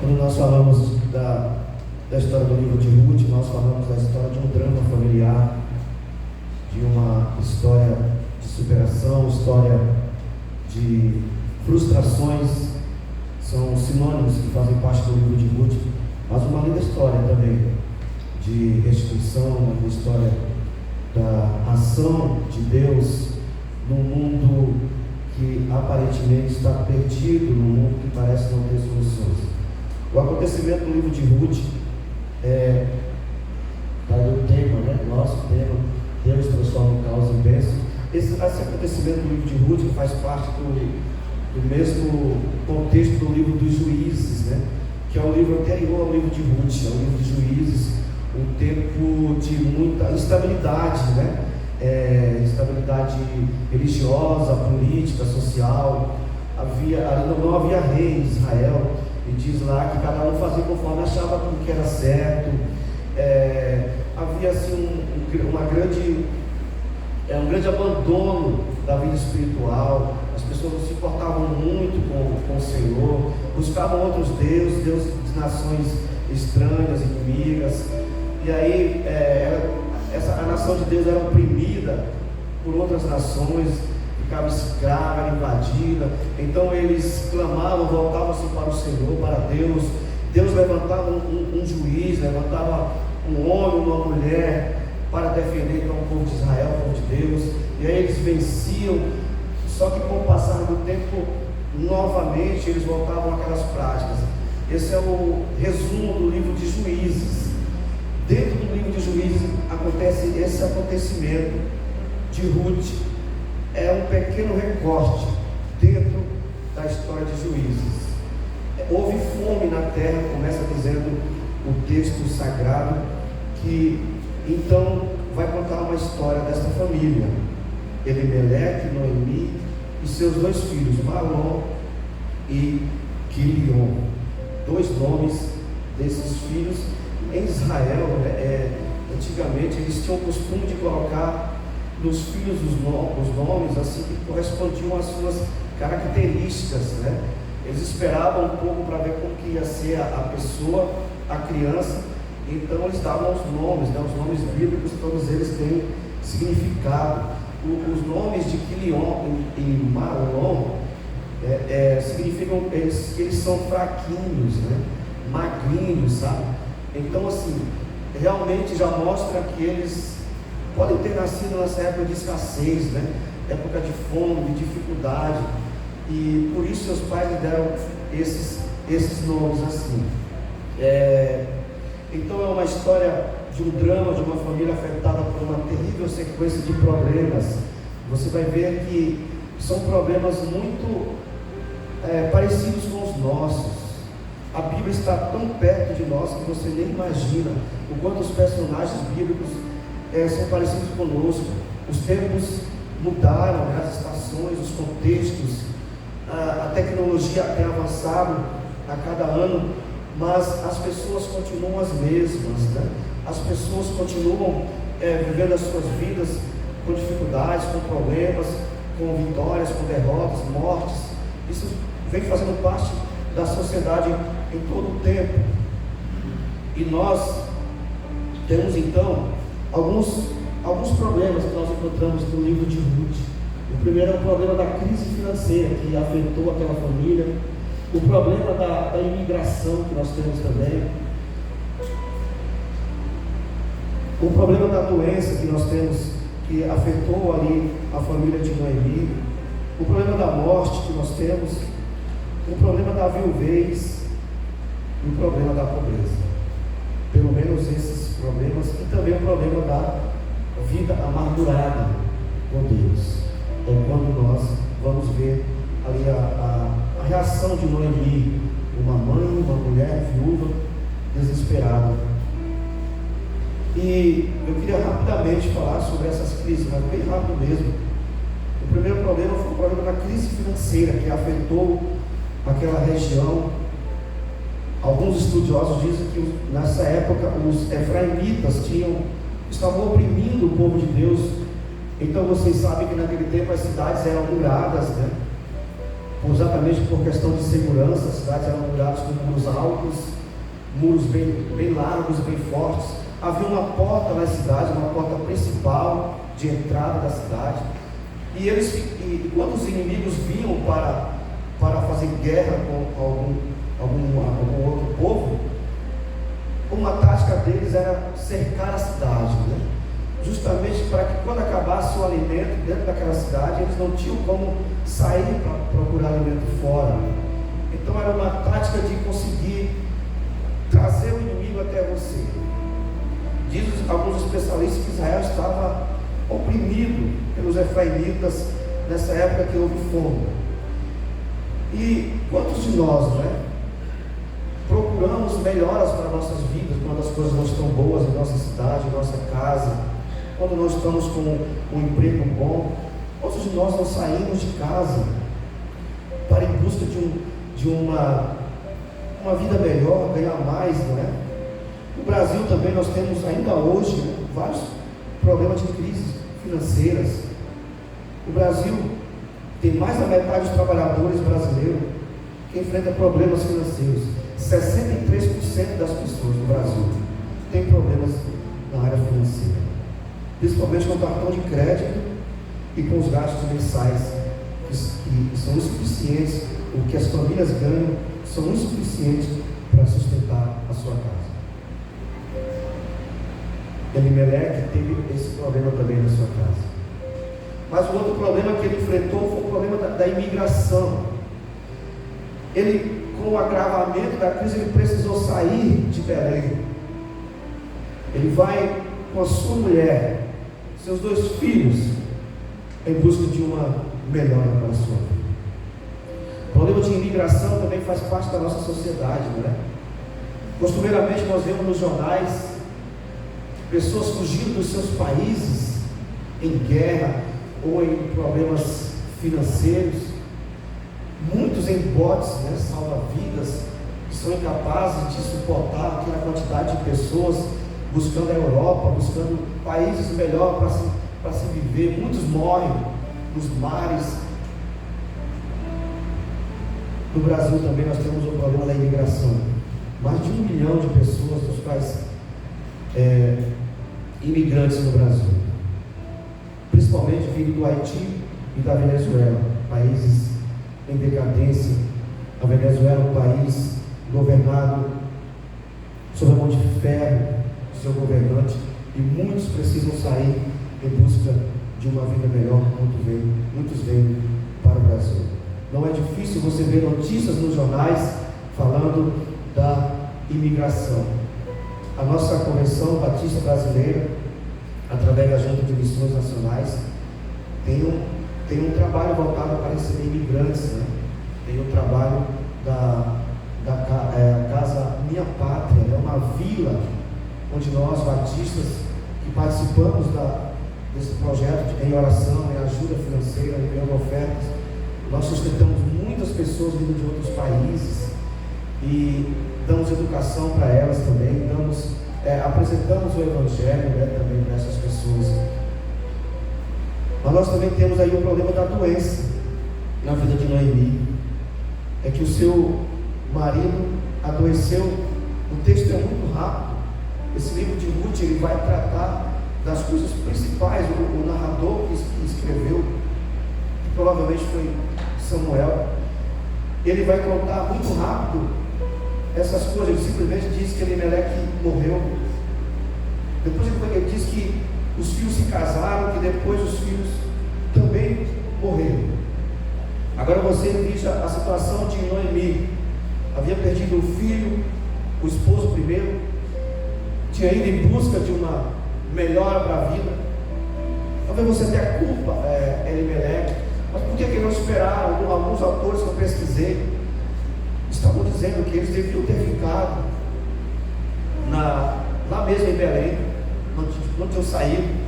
Quando nós falamos da história do livro de Ruth, nós falamos da história de um drama familiar, de uma história de superação, história de frustrações, são sinônimos que fazem parte do livro de Ruth, mas uma linda história também de restituição, uma linda história da ação de Deus num mundo que aparentemente está perdido, num mundo que parece não ter soluções. O acontecimento do livro de Ruth está no tema, né? Nosso tema, Deus transforma o caos em bênção. Esse acontecimento do livro de Ruth faz parte do mesmo contexto do livro dos Juízes, né? Que é o livro anterior ao livro de Ruth, é o livro de Juízes, um tempo de muita instabilidade, né? Instabilidade religiosa, política, social. Não havia rei em Israel, e diz lá que cada um fazia conforme achava que era certo. Havia assim um grande abandono da vida espiritual. As pessoas não se importavam muito com o Senhor, buscavam outros deuses de nações estranhas, inimigas. E aí a nação de Deus era oprimida por outras nações, ficava escrava, era invadida. Então eles clamavam, voltavam-se para o Senhor, para Deus. Deus levantava um juiz, levantava um homem, uma mulher, para defender então o povo de Israel, o povo de Deus. E aí eles venciam. Só que com o passar do tempo, novamente eles voltavam àquelas práticas. Esse é o resumo do livro de Juízes. Dentro do livro de Juízes acontece esse acontecimento de Ruth. É um pequeno recorte dentro da história de Juízes. Houve fome na terra, começa dizendo o texto sagrado, que então vai contar uma história desta família. Elimeleque, Noemi e seus dois filhos, Malom e Quilion. Dois nomes desses filhos. Em Israel, antigamente, eles tinham o costume de colocar nos filhos os nomes assim que correspondiam às suas características, né? Eles esperavam um pouco para ver como que ia ser a pessoa, a criança. Então eles davam os nomes, né? Os nomes bíblicos, todos eles têm significado. Os nomes de Quilion e Malom significam que eles são fraquinhos, né? Magrinhos, sabe? Então assim, realmente já mostra que eles podem ter nascido nessa época de escassez, né? Época de fome, de dificuldade, e por isso seus pais lhe deram esses nomes assim. Então é uma história de um drama, de uma família afetada por uma terrível sequência de problemas. Você vai ver que são problemas muito parecidos com os nossos. A Bíblia está tão perto de nós que você nem imagina o quanto os personagens bíblicos são parecidos conosco. Os tempos mudaram, né? As estações, os contextos, a tecnologia tem avançado a cada ano, mas as pessoas continuam as mesmas, né? As pessoas continuam vivendo as suas vidas com dificuldades, com problemas, com vitórias, com derrotas, mortes. Isso vem fazendo parte da sociedade em todo o tempo. E nós temos então alguns problemas que nós encontramos no livro de Ruth. O primeiro é o problema da crise financeira que afetou aquela família. O problema da imigração que nós temos também. O problema da doença que nós temos, que afetou ali a família de Noemi. O problema da morte que nós temos. O problema da viuvez. E o problema da pobreza. Pelo menos esses problemas. E também o problema da vida amargurada com Deus. É quando nós vamos ver ali a reação de Noemi, uma mãe, uma mulher viúva, desesperada. E eu queria rapidamente falar sobre essas crises, mas bem rápido mesmo. O primeiro problema foi o problema da crise financeira que afetou aquela região. Alguns estudiosos dizem que nessa época os efraimitas estavam oprimindo o povo de Deus. Então vocês sabem que naquele tempo as cidades eram muradas, né? exatamente por questão de segurança. As cidades eram muradas com muros altos, muros bem largos e bem fortes. Havia uma porta na cidade, uma porta principal de entrada da cidade. E quando os inimigos vinham para fazer guerra com algum outro povo, uma tática deles era cercar a cidade, né? Justamente para que quando acabasse o alimento dentro daquela cidade, eles não tinham como sair para procurar alimento fora. Então era uma tática de conseguir trazer o inimigo até você. Diz alguns especialistas que Israel estava oprimido pelos efraimitas nessa época que houve fome. E quantos de nós, né, procuramos melhoras para nossas vidas quando as coisas não estão boas em nossa cidade, em nossa casa, quando nós estamos com um emprego bom? Quantos de nós não saímos de casa para em busca de uma vida melhor, ganhar mais, não é? No Brasil também nós temos ainda hoje, né, vários problemas de crises financeiras. O Brasil tem mais da metade dos trabalhadores brasileiros que enfrentam problemas financeiros. 63% das pessoas no Brasil têm problemas na área financeira, principalmente com o cartão de crédito e com os gastos mensais que são insuficientes. O que as famílias ganham são insuficientes para sustentar a sua casa. Elimeleque teve esse problema também na sua casa. Mas o outro problema que ele enfrentou foi o problema da imigração. Ele, com o agravamento da crise, ele precisou sair de Belém. Ele vai com a sua mulher, seus 2 filhos, em busca de uma melhora para a sua vida. O problema de imigração também faz parte da nossa sociedade, não é? Costumeiramente nós vemos nos jornais pessoas fugindo dos seus países em guerra ou em problemas financeiros, muitos em botes, né, salva-vidas, que são incapazes de suportar aquela quantidade de pessoas buscando a Europa, buscando países melhores para se viver. Muitos morrem nos mares. No Brasil também nós temos o problema da imigração. Mais de 1 milhão de pessoas, dos quais imigrantes no Brasil, principalmente vindo do Haiti e da Venezuela, países em decadência. A Venezuela é um país governado sob a mão de ferro do seu governante, e muitos precisam sair em busca de uma vida melhor. Muitos vêm para o Brasil. Não é difícil você ver notícias nos jornais falando da imigração. A nossa Convenção Batista Brasileira, através da Junta de Missões Nacionais, tem um trabalho voltado para receber imigrantes, né? Tem o trabalho da Casa Minha Pátria, é uma vila onde nós, batistas, que participamos desse projeto em oração, em ajuda financeira, enviando ofertas, nós sustentamos muitas pessoas vindo de outros países e damos educação para elas também, apresentamos o Evangelho, né, também para essas pessoas. Mas nós também temos aí o problema da doença na vida de Noemi. É que o seu marido adoeceu. O texto é muito rápido. Esse livro de Ruth, ele vai tratar das coisas principais. O narrador que escreveu, que provavelmente foi Samuel, ele vai contar muito rápido essas coisas. Ele simplesmente diz que Elimeleque morreu. Depois ele diz que os filhos se casaram, que depois os filhos também morreram. Agora você veja a situação de Noemi. Havia perdido o filho, o esposo primeiro, tinha ido em busca de uma melhora para a vida. Talvez você tenha culpa, Elimeleque, mas por que não esperaram? Alguns autores que eu pesquisei estavam dizendo que eles deviam ter ficado lá mesmo em Belém, não tinham saído.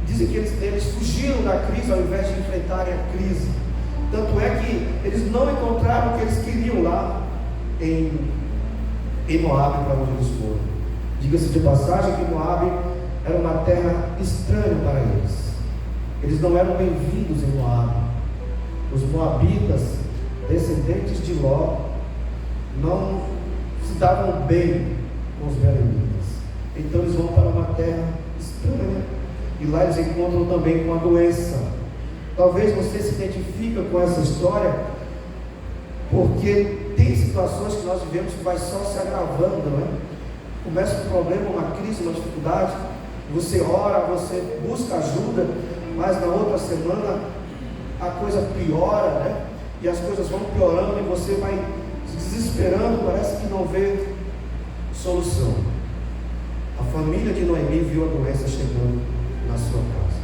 Dizem que eles fugiram da crise ao invés de enfrentarem a crise. Tanto é que eles não encontraram o que eles queriam lá em Moabe, para onde eles foram. Diga-se de passagem que Moabe era uma terra estranha para eles. Eles não eram bem-vindos em Moabe. Os moabitas, descendentes de Ló, não se davam bem com os bereanitas. Então eles vão para uma terra estranha e lá eles encontram também com a doença. Talvez você se identifique com essa história, porque tem situações que nós vivemos que vai só se agravando, não é? Começa um problema, uma crise, uma dificuldade, você ora, você busca ajuda, mas na outra semana a coisa piora, né? E as coisas vão piorando e você vai se desesperando, parece que não vê solução. A família de Noemi viu a doença chegando na sua casa.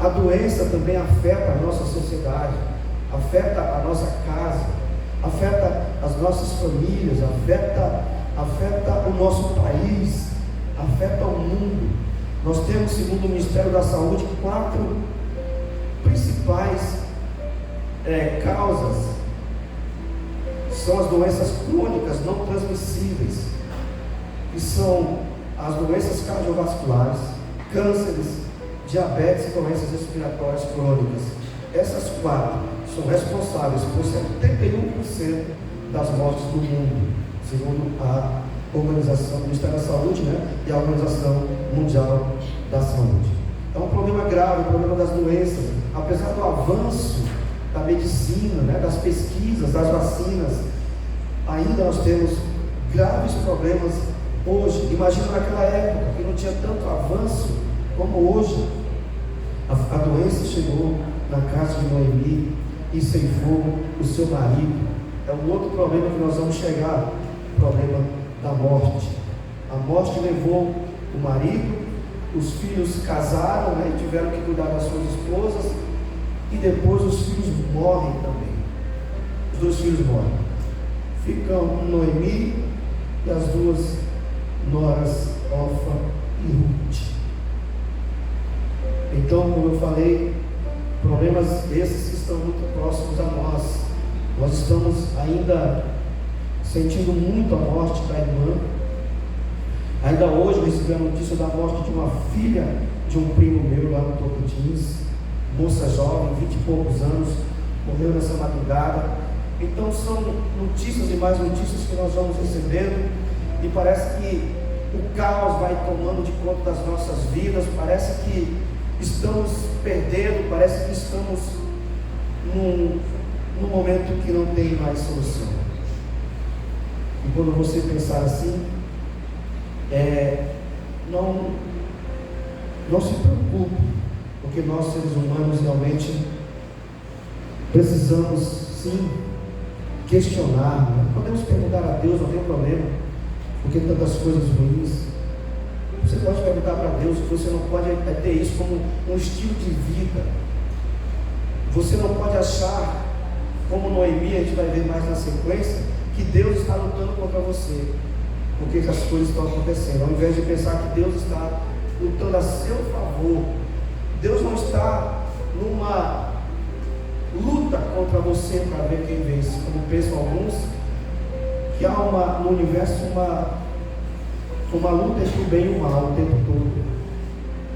A doença também afeta a nossa sociedade, afeta a nossa casa, afeta as nossas famílias, afeta o nosso país, afeta o mundo. Nós temos, segundo o Ministério da Saúde, 4 principais causas. São as doenças crônicas não transmissíveis, que são as doenças cardiovasculares, cânceres, diabetes e doenças respiratórias crônicas. Essas 4 são responsáveis por 71% das mortes do mundo, segundo a Organização do Ministério da Saúde, né? E a Organização Mundial da Saúde. É um problema grave, o problema das doenças. Apesar do avanço da medicina, né? Das pesquisas, das vacinas, ainda nós temos graves problemas hoje. Imagina naquela época que não tinha tanto avanço como hoje. A doença chegou na casa de Noemi e ceifou o seu marido. É um outro problema que nós vamos chegar, o problema da morte. A morte levou o marido, os filhos casaram, né, e tiveram que cuidar das suas esposas, e depois os filhos morrem também. Os 2 filhos morrem. Ficam Noemi e as 2 noras, Orfa e Ruth. Então, como eu falei, problemas esses que estão muito próximos a nós. Nós estamos ainda sentindo muito a morte da irmã. Ainda hoje eu recebi a notícia da morte de uma filha de um primo meu lá no Tocantins, moça jovem, 20 e poucos anos, morreu nessa madrugada. Então são notícias e mais notícias que nós vamos recebendo, e parece que o caos vai tomando de conta das nossas vidas, parece que estamos perdendo, parece que estamos num momento que não tem mais solução. E quando você pensar assim, não se preocupe, porque nós seres humanos realmente precisamos sim questionar, né? Podemos perguntar a Deus, não tem problema, porque tantas coisas ruins. Você pode perguntar para Deus, que você não pode ter isso como um estilo de vida. Você não pode achar, como Noemi, a gente vai ver mais na sequência, que Deus está lutando contra você, porque as coisas estão acontecendo. Ao invés de pensar que Deus está lutando a seu favor, Deus não está numa luta contra você para ver quem vence, como pensam alguns, que há no universo uma luta entre o bem e o mal o tempo todo,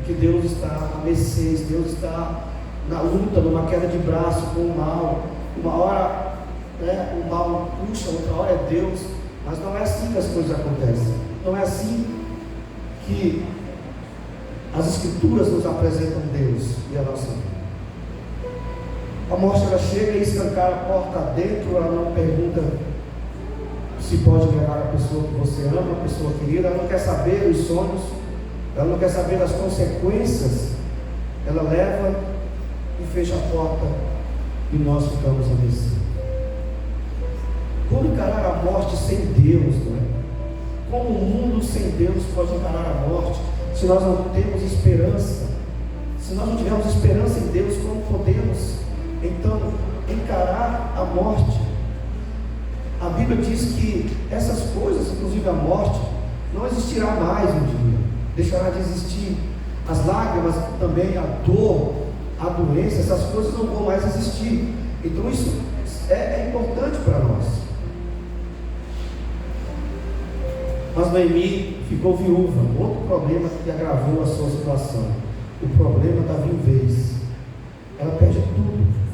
que Deus está a mercê, Deus está na luta, numa queda de braço com o mal. Uma hora, né, o mal puxa, outra hora é Deus. Mas não é assim que as coisas acontecem. Não é assim que as Escrituras nos apresentam Deus e a nossa vida. A morte, ela chega e escancara a porta dentro. Ela não pergunta se pode levar a pessoa que você ama, a pessoa querida. Ela não quer saber dos sonhos, ela não quer saber das consequências. Ela leva e fecha a porta, e nós ficamos a mercê. Como encarar a morte sem Deus, não é? Como o mundo sem Deus pode encarar a morte, se nós não temos esperança? Se nós não tivermos esperança em Deus, como podemos então encarar a morte? A Bíblia diz que essas coisas, inclusive a morte, não existirá mais um dia, deixará de existir. As lágrimas, também a dor, a doença, essas coisas não vão mais existir. Então isso é importante para nós. Mas Noemi ficou viúva, outro problema que agravou a sua situação, o problema da viuvez. Ela perde tudo.